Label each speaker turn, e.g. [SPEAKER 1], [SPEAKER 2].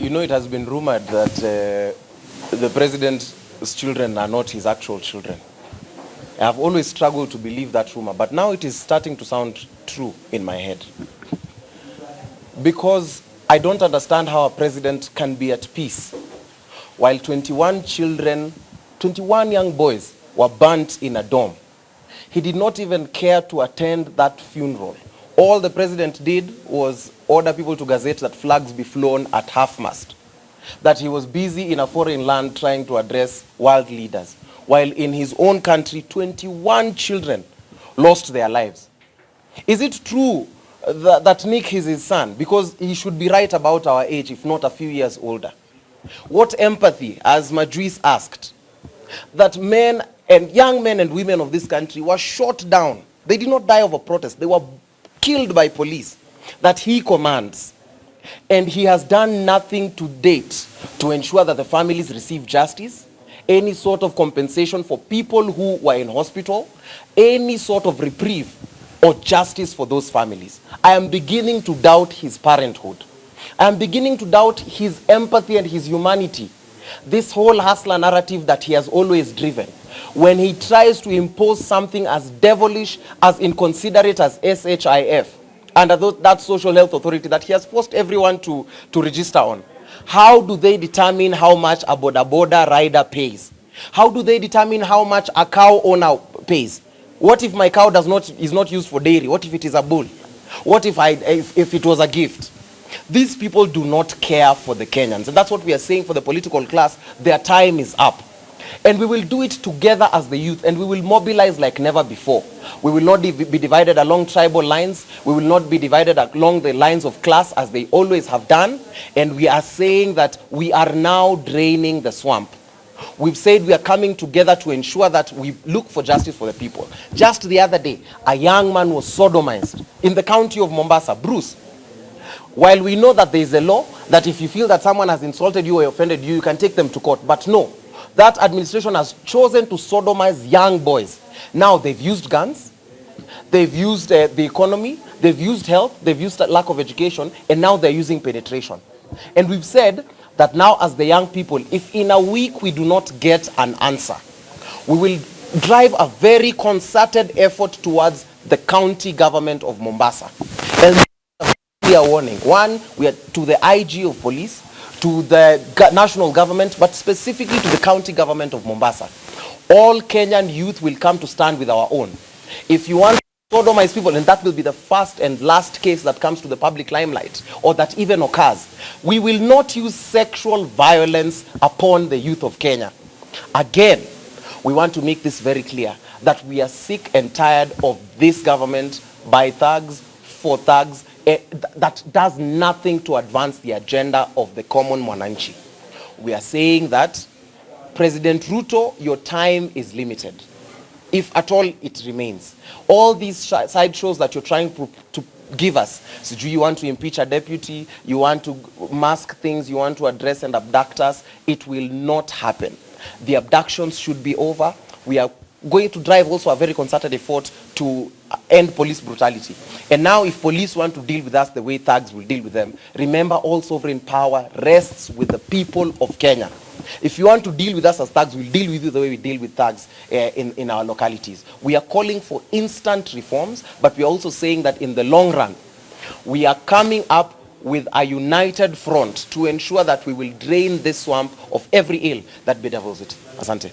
[SPEAKER 1] You know, it has been rumored that the president's children are not his actual children. I have always struggled to believe that rumor, but now it is starting to sound true in my head. Because I don't understand how a president can be at peace while 21 young boys were burnt in a dome. He did not even care to attend that funeral. All the president did was order people to gazette that flags be flown at half-mast. That he was busy in a foreign land trying to address world leaders, while in his own country, 21 children lost their lives. Is it true that Nick is his son? Because he should be right about our age, if not a few years older. What empathy, as Madris asked, that men and young men and women of this country were shot down. They did not die of a protest. They were killed by police that he commands. And he has done nothing to date to ensure that the families receive justice, any sort of compensation for people who were in hospital, any sort of reprieve or justice for those families. I am beginning to doubt his parenthood. I am beginning to doubt his empathy and his humanity. This whole hustler narrative that he has always driven, when he tries to impose something as devilish, as inconsiderate as SHIF, under that social health authority that he has forced everyone to register on. How do they determine how much a boda rider pays? How do they determine how much a cow owner pays? What if my cow is not used for dairy? What if it is a bull? What if it was a gift? These people do not care for the Kenyans. And that's what we are saying for the political class. Their time is up. And we will do it together as the youth, and we will mobilize like never before. We will not be divided along tribal lines. We will not be divided along the lines of class as they always have done. And we are saying that we are now draining the swamp. We've said we are coming together to ensure that we look for justice for the people. Just the other day, a young man was sodomized in the county of Mombasa, Bruce. While we know that there is a law that if you feel that someone has insulted you or offended you, you can take them to court. But no. That administration has chosen to sodomize young boys. Now they've used guns, they've used the economy, they've used health, they've used lack of education, and now they're using penetration. And we've said that now as the young people, if in a week we do not get an answer, we will drive a very concerted effort towards the county government of Mombasa. And we are warning. One, we are to the IG of police, to the national government, but specifically to the county government of Mombasa. All Kenyan youth will come to stand with our own. If you want to sodomize people, and that will be the first and last case that comes to the public limelight, or that even occurs, we will not use sexual violence upon the youth of Kenya. Again, we want to make this very clear, that we are sick and tired of this government by thugs, for thugs, that does nothing to advance the agenda of the common mwananchi. We are saying that, President Ruto, your time is limited, if at all it remains. All these side shows that you're trying to give us, so do you want to impeach a deputy, you want to mask things, you want to address and abduct us, it will not happen. The abductions should be over. We are going to drive also a very concerted effort to end police brutality. And now if police want to deal with us the way thugs will deal with them, remember all sovereign power rests with the people of Kenya. If you want to deal with us as thugs, we'll deal with you the way we deal with thugs in our localities. We are calling for instant reforms, but we are also saying that in the long run, we are coming up with a united front to ensure that we will drain this swamp of every ill that bedevils it. Asante.